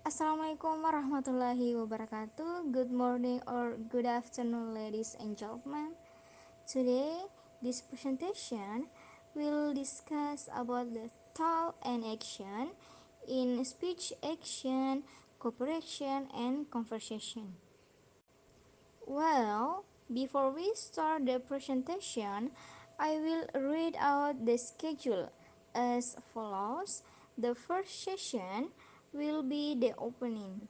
Assalamualaikum warahmatullahi wabarakatuh. Good morning or good afternoon, ladies and gentlemen. Today, this presentation will discuss about the thought and action in speech action, cooperation, and conversation. Well, before we start the presentation, I will read out the schedule as follows. The first session will be the opening,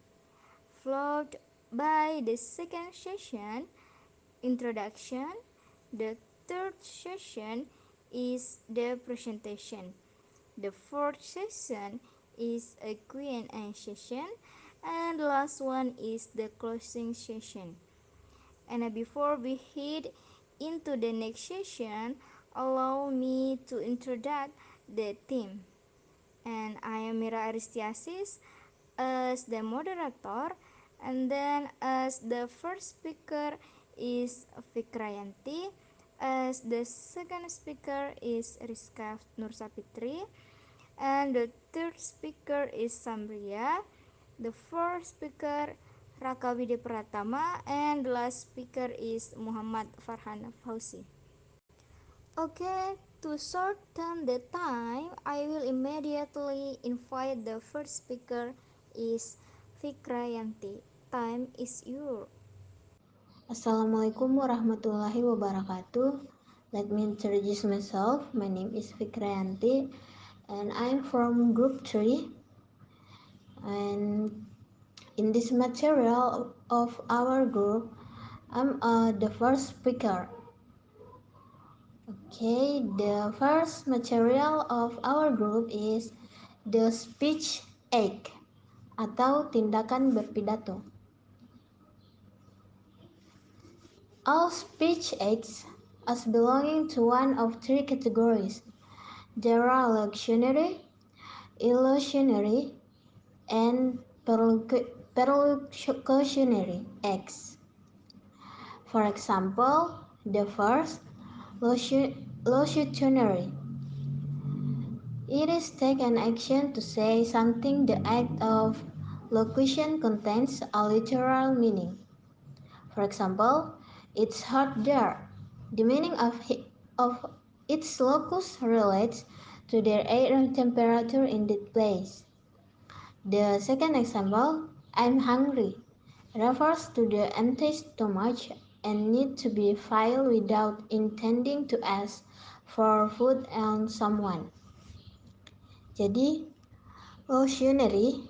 followed by the second session, introduction. The third session is the presentation. The fourth session is a Q&A session, and the last one is the closing session. And before we head into the next session, allow me to introduce the team. And I am Mira Aristiasis as the moderator, and then as the first speaker is Fikrayanti, as the second speaker is Rizka Nursapitri, and the third speaker is Samria, the fourth speaker Raka Widi Pratama, and the last speaker is Muhammad Farhan Fauzi. Okay, to shorten the time, I will immediately invite the first speaker is Fikrayanti. Time is yours. Assalamualaikum warahmatullahi wabarakatuh. Let me introduce myself. My name is Fikrayanti and I'm from group 3. And in this material of our group, I'm the first speaker. Okay, the first material of our group is the speech act atau tindakan berpidato. All speech acts as belonging to one of three categories. There are lectionary, illusionary, and perlocutionary acts. For example, the first, locutionary. It is take an action to say something. The act of locution contains a literal meaning. For example, it's hot there. The meaning of its locus relates to the air temperature in that place. The second example, I'm hungry, refers to the empty stomach and need to be filled without intending to ask for food on someone. Jadi, locutionary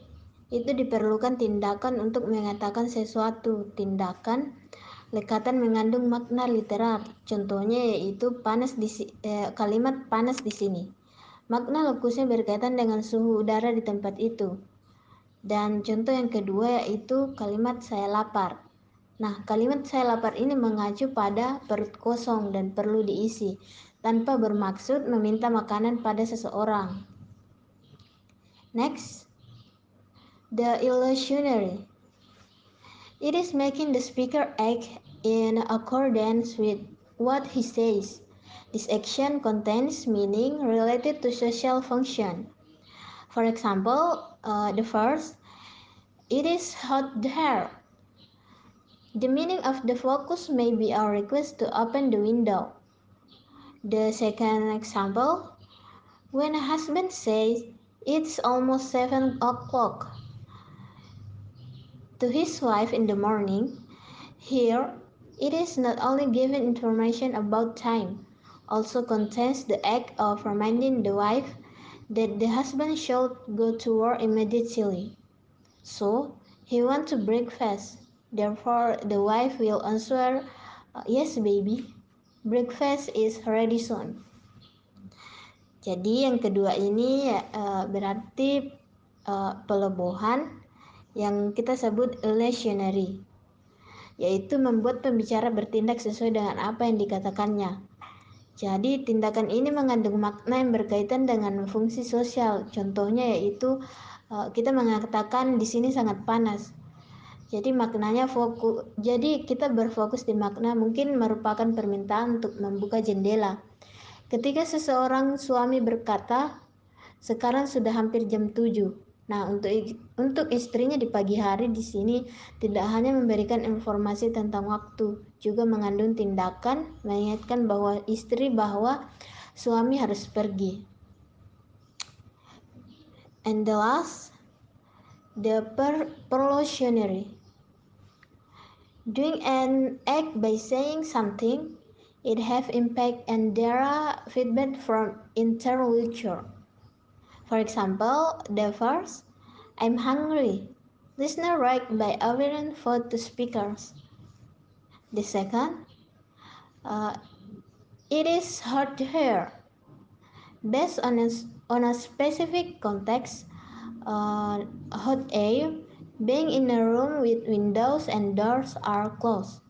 itu diperlukan tindakan untuk mengatakan sesuatu. Tindakan lekatan mengandung makna literal. Contohnya yaitu kalimat panas di sini. Makna lokusnya berkaitan dengan suhu udara di tempat itu. Dan contoh yang kedua yaitu kalimat saya lapar. Nah, kalimat saya lapar ini mengacu pada perut kosong dan perlu diisi, tanpa bermaksud meminta makanan pada seseorang. Next, the illusionary. It is making the speaker act in accordance with what he says. This action contains meaning related to social function. For example, the first, it is hot there. The meaning of the focus may be a request to open the window. The second example, when a husband says, it's almost 7 o'clock to his wife in the morning, here it is not only giving information about time, also contains the act of reminding the wife that the husband should go to work immediately. So, he wants to breakfast. Therefore, the wife will answer, yes baby, breakfast is ready soon. Jadi yang kedua ini berarti pelebohan yang kita sebut illusionary, yaitu membuat pembicara bertindak sesuai dengan apa yang dikatakannya. Jadi tindakan ini mengandung makna yang berkaitan dengan fungsi sosial. Contohnya yaitu kita mengatakan di sini sangat panas. Jadi maknanya jadi kita berfokus di makna, mungkin merupakan permintaan untuk membuka jendela. Ketika seseorang suami berkata, sekarang sudah hampir jam 7. Nah, untuk istrinya di pagi hari di sini tidak hanya memberikan informasi tentang waktu, juga mengandung tindakan mengingatkan bahwa suami harus pergi. And the last, the prolongatory. Doing an act by saying something, it have impact and there are feedback from interlocutor. For example, the first, I'm hungry. Listener right by offering food to speakers. The second, uh, it is hot here. Based on a specific context, hot air, being in a room with windows and doors are closed.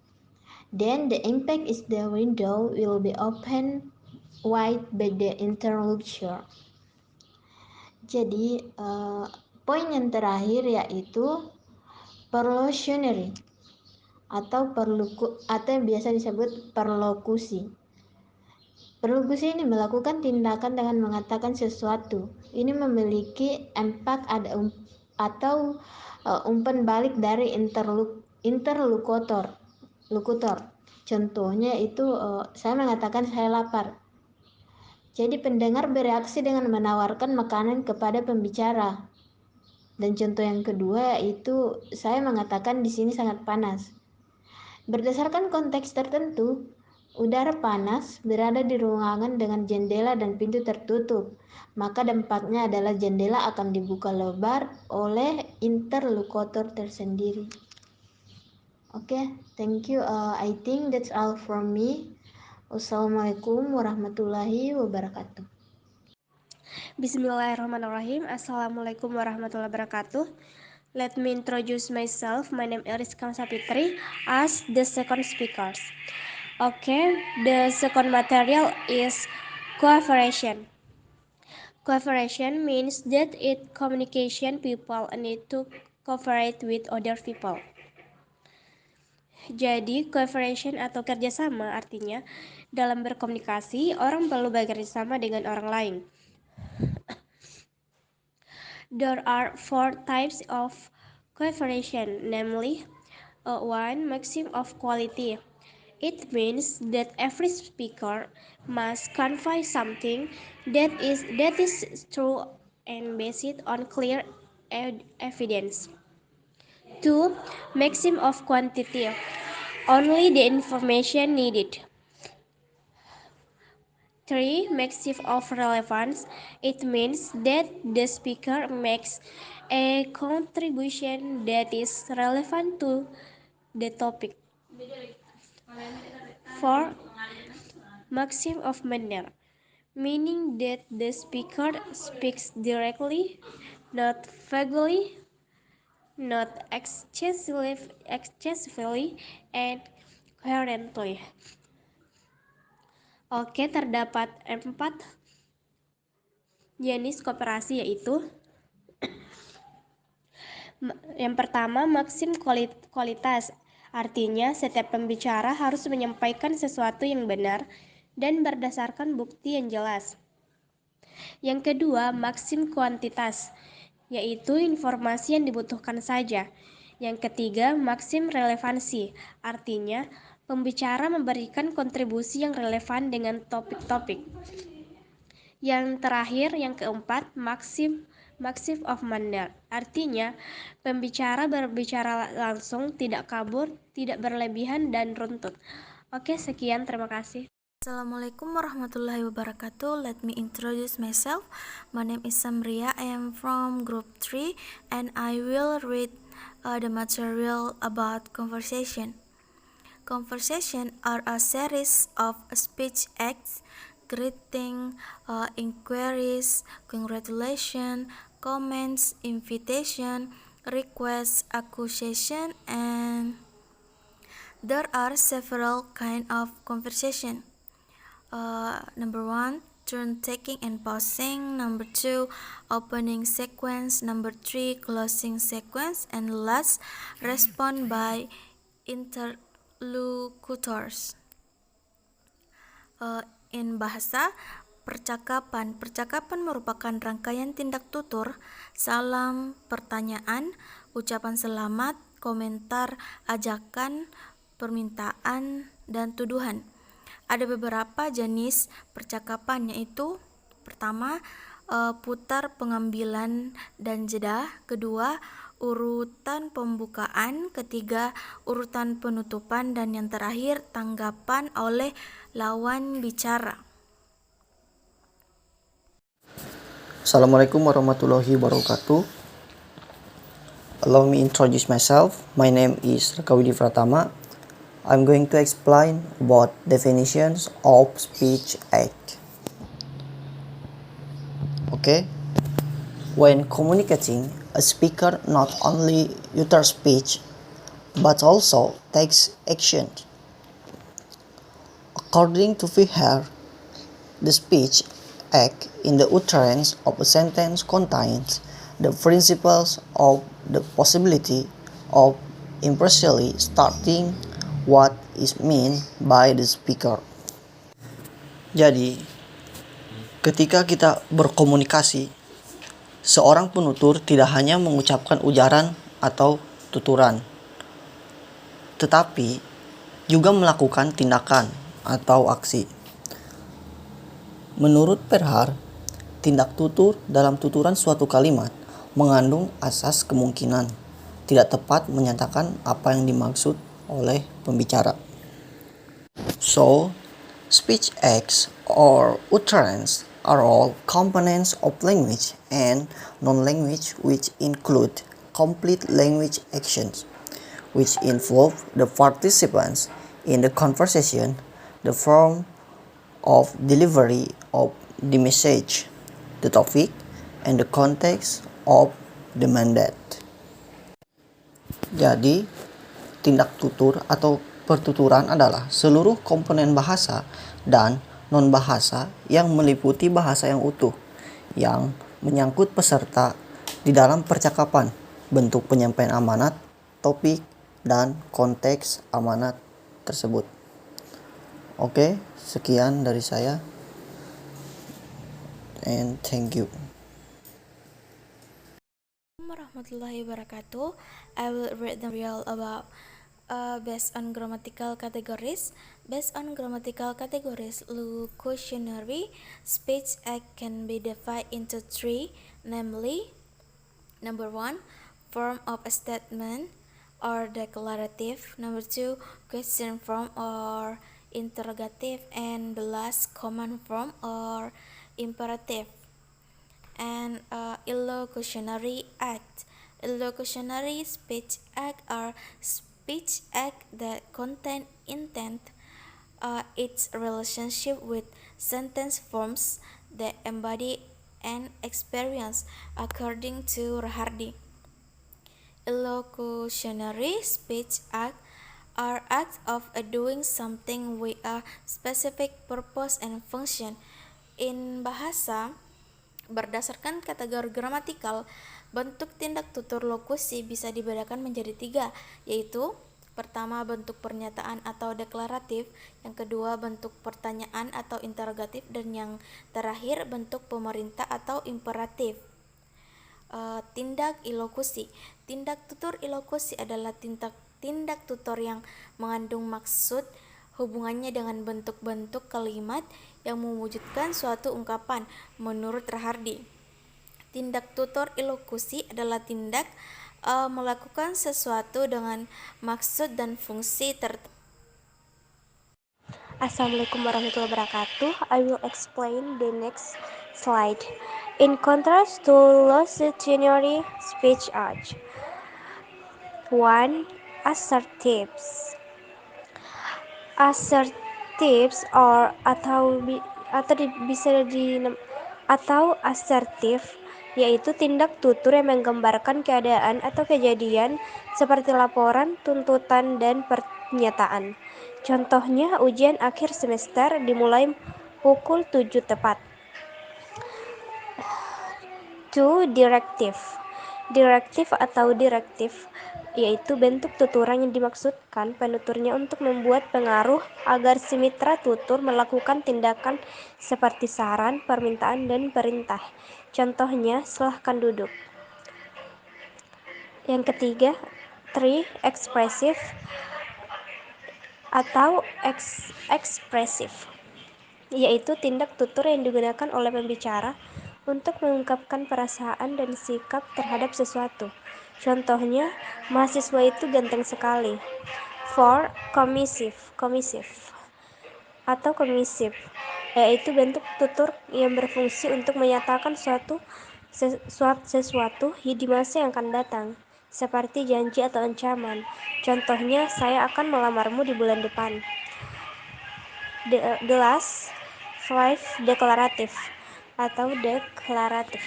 Then the impact is the window will be open wide by the interlocutor. Jadi poin yang terakhir yaitu prolongatory atau yang biasa disebut perlokusi. Perlokusi ini melakukan tindakan dengan mengatakan sesuatu. Ini memiliki impact atau umpan balik dari interlokutor. Contohnya itu saya mengatakan saya lapar. Jadi pendengar bereaksi dengan menawarkan makanan kepada pembicara. Dan contoh yang kedua yaitu saya mengatakan di sini sangat panas. Berdasarkan konteks tertentu, udara panas berada di ruangan dengan jendela dan pintu tertutup. Maka dampaknya adalah jendela akan dibuka lebar oleh interlokutor tersendiri. Okay, thank you. I think that's all from me. Wassalamualaikum warahmatullahi wabarakatuh. Bismillahirrahmanirrahim. Assalamualaikum warahmatullahi wabarakatuh. Let me introduce myself. My name is Rizka Sapitri as the second speakers. Okay, the second material is cooperation. Cooperation means that communication people need to cooperate with other people. Jadi, cooperation atau kerjasama artinya dalam berkomunikasi, orang perlu bekerjasama dengan orang lain. There are 4 types of cooperation, namely, 1. Maxim of quality. It means that every speaker must convey something that is true and based on clear evidence. 2. Maxim of quantity. Only the information needed. 3. Maxim of relevance. It means that the speaker makes a contribution that is relevant to the topic. 4. Maxim of manner, meaning that the speaker speaks directly, not vaguely, not excessively, and coherently. Oke, terdapat 4 jenis kooperasi, yaitu yang pertama, maksim kualitas. Artinya, setiap pembicara harus menyampaikan sesuatu yang benar dan berdasarkan bukti yang jelas. Yang kedua, maksim kuantitas, yaitu informasi yang dibutuhkan saja. Yang ketiga, maksim relevansi. Artinya, pembicara memberikan kontribusi yang relevan dengan topik-topik. Yang terakhir, yang keempat, maxim of manner. Artinya, pembicara berbicara langsung, tidak kabur, tidak berlebihan, dan runtut. Oke, sekian, terima kasih. Assalamualaikum warahmatullahi wabarakatuh. Let me introduce myself. My name is Samria. I am from group 3 and I will read the material about conversation. Conversation are a series of speech acts, greeting, inquiries, congratulations, comments, invitation, requests, accusation, and there are several kinds of conversation. Number 1, turn taking and pausing. Number 2, opening sequence. Number 3, closing sequence. And last, respond by interlocutors. In bahasa, Percakapan. Percakapan merupakan rangkaian tindak tutur, salam, pertanyaan, ucapan selamat, komentar, ajakan, permintaan, dan tuduhan. Ada beberapa jenis percakapan, yaitu pertama, putar pengambilan dan jeda. Kedua, urutan pembukaan. Ketiga, urutan penutupan. Dan yang terakhir, tanggapan oleh lawan bicara. Assalamualaikum warahmatullahi wabarakatuh. Allow me introduce myself. My name is Rakawidi Pratama. I'm going to explain about definitions of speech act. Okay? When communicating, a speaker not only utters speech but also takes action. According to Fiher, the speech act in the utterance of a sentence contains the principles of the possibility of impartially starting what is meant by the speaker. Jadi, ketika kita berkomunikasi, seorang penutur tidak hanya mengucapkan ujaran atau tuturan, tetapi juga melakukan tindakan atau aksi. Menurut Perhar, tindak tutur dalam tuturan suatu kalimat mengandung asas kemungkinan tidak tepat menyatakan apa yang dimaksud oleh pembicara. So, speech acts or utterance are all components of language and non-language which include complete language actions, which involve the participants in the conversation, the form of delivery of the message, the topic, and the context of the mandate. Jadi, tindak tutur atau pertuturan adalah seluruh komponen bahasa dan non-bahasa yang meliputi bahasa yang utuh, yang menyangkut peserta di dalam percakapan, bentuk penyampaian amanat, topik, dan konteks amanat tersebut. Oke, sekian dari saya. And thank you. Warahmatullahi wabarakatuh. I will read the real about based on grammatical categories. Based on grammatical categories, locutionary speech act can be divided into three, namely, number one, form of a statement or declarative. Number two, question form or interrogative. And the last, command form or imperative. And illocutionary act. Illocutionary speech act are speech act that contain intent, its relationship with sentence forms that embody an experience, according to Rahardi. Illocutionary speech act are acts of doing something with a specific purpose and function. In bahasa, berdasarkan kategori gramatikal, bentuk tindak tutur lokusi bisa dibedakan menjadi tiga, yaitu pertama bentuk pernyataan atau deklaratif, yang kedua bentuk pertanyaan atau interrogatif, dan yang terakhir bentuk pemerintah atau imperatif. Tindak ilokusi. Tindak tutur ilokusi adalah tindak tutur yang mengandung maksud hubungannya dengan bentuk-bentuk kalimat yang mewujudkan suatu ungkapan. Menurut Rahardi, tindak tutur ilokusi adalah tindak melakukan sesuatu dengan maksud dan fungsi tertentu. Assalamualaikum warahmatullahi wabarakatuh. I will explain the next slide. In contrast to locutionary speech act, 1. Assertives. Assertives atau asertif, yaitu tindak tutur yang menggambarkan keadaan atau kejadian seperti laporan, tuntutan, dan pernyataan. Contohnya, ujian akhir semester dimulai pukul 7 tepat. 2. Directive, Direktif atau direktif yaitu bentuk tuturan yang dimaksudkan penuturnya untuk membuat pengaruh agar si mitra tutur melakukan tindakan seperti saran, permintaan, dan perintah. Contohnya, silahkan duduk. Yang ketiga, expressive atau ekspresif, yaitu tindak tutur yang digunakan oleh pembicara untuk mengungkapkan perasaan dan sikap terhadap sesuatu. Contohnya, mahasiswa itu ganteng sekali. For commissive atau commissive, yaitu bentuk tutur yang berfungsi untuk menyatakan sesuatu di masa yang akan datang, seperti janji atau ancaman. Contohnya, saya akan melamarmu di bulan depan. The last five deklaratif atau deklaratif,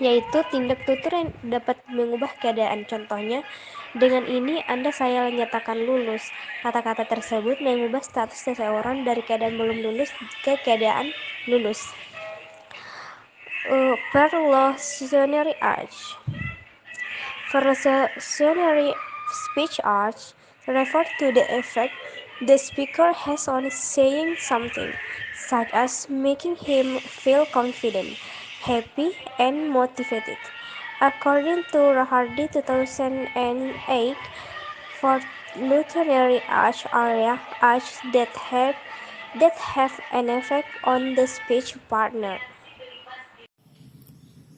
yaitu tindak tutur yang dapat mengubah keadaan. Contohnya, dengan ini saya nyatakan lulus. Kata-kata tersebut mengubah status seseorang dari keadaan belum lulus ke keadaan lulus. Perlocutionary arts. Perlocutionary speech arts refer to the effect the speaker has on saying something, such as making him feel confident, happy, and motivated. According to Rahardi 2008, perlocutionary arts are arts that have an effect on the speech partner.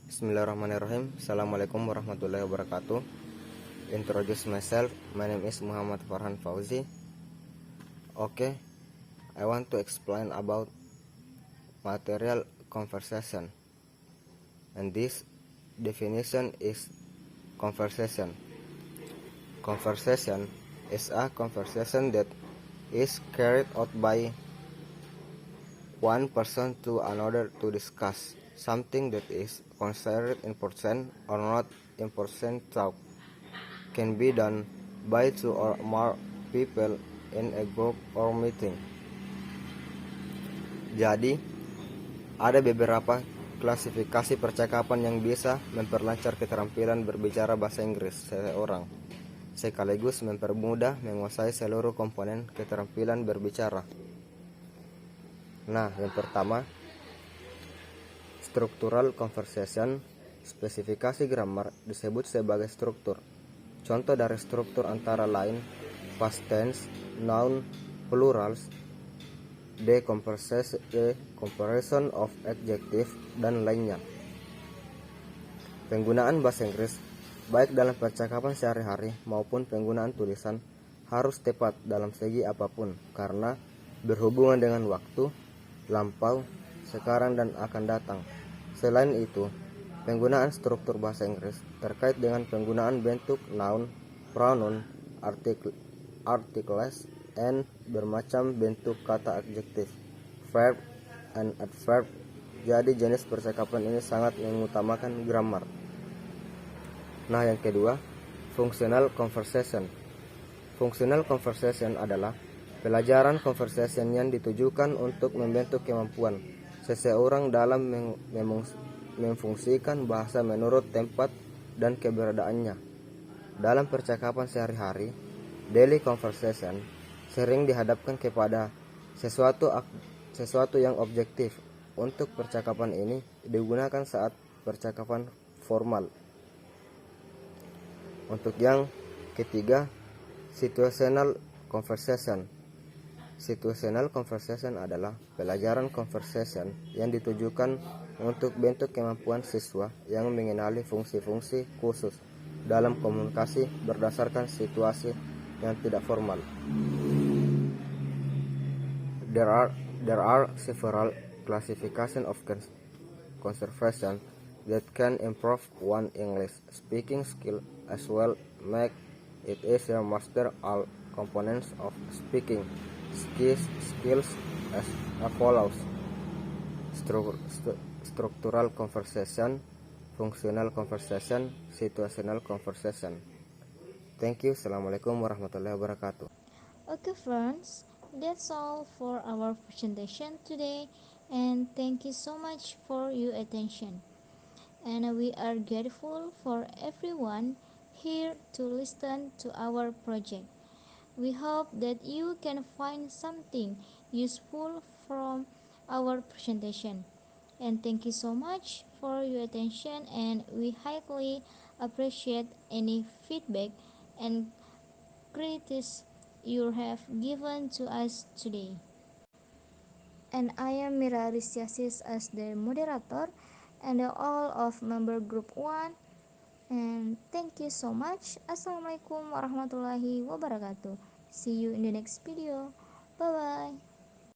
Bismillahirrahmanirrahim. Assalamualaikum warahmatullahi wabarakatuh. Introduce myself. My name is Muhammad Farhan Fauzi. Okay, I want to explain about material conversation. And this definition is conversation. Conversation is a conversation that is carried out by one person to another to discuss something that is considered important or not important. Talk can be done by two or more people in a group or meeting. Jadi, ada beberapa klasifikasi percakapan yang bisa memperlancar keterampilan berbicara bahasa Inggris seseorang, sekaligus mempermudah menguasai seluruh komponen keterampilan berbicara. Nah, yang pertama, structural conversation. Spesifikasi grammar disebut sebagai struktur. Contoh dari struktur antara lain past tense, noun, plurals, the comparison of adjective, dan lainnya. Penggunaan bahasa Inggris, baik dalam percakapan sehari-hari maupun penggunaan tulisan, harus tepat dalam segi apapun, karena berhubungan dengan waktu, lampau, sekarang, dan akan datang. Selain itu, penggunaan struktur bahasa Inggris terkait dengan penggunaan bentuk noun, pronoun, articles, and bermacam bentuk kata adjektif, verb, and adverb. Jadi jenis percakapan ini sangat mengutamakan grammar. Nah, yang kedua, functional conversation. Functional conversation adalah pelajaran conversation yang ditujukan untuk membentuk kemampuan seseorang dalam memfungsikan bahasa menurut tempat dan keberadaannya. Dalam percakapan sehari-hari, daily conversation sering dihadapkan kepada sesuatu yang objektif. Untuk percakapan ini digunakan saat percakapan formal. Untuk yang ketiga, situational conversation. Situational conversation adalah pelajaran conversation yang ditujukan untuk bentuk kemampuan siswa yang mengenali fungsi-fungsi khusus dalam komunikasi berdasarkan situasi yang tidak formal. There are several classifications of conversation that can improve one English speaking skill as well make it easier master all components of speaking skills as follows: structural conversation, functional conversation, situational conversation. Thank you. Assalamualaikum warahmatullahi wabarakatuh. Okay, friends, that's all for our presentation today, and thank you so much for your attention. and we are grateful for everyone here to listen to our project. We hope that you can find something useful from our presentation. And thank you so much for your attention, and we highly appreciate any feedback and criticism you have given to us today. And I am Mira Ristiasis as the moderator and all of member group 1. And thank you so much. Assalamualaikum warahmatullahi wabarakatuh. See you in the next video. Bye bye.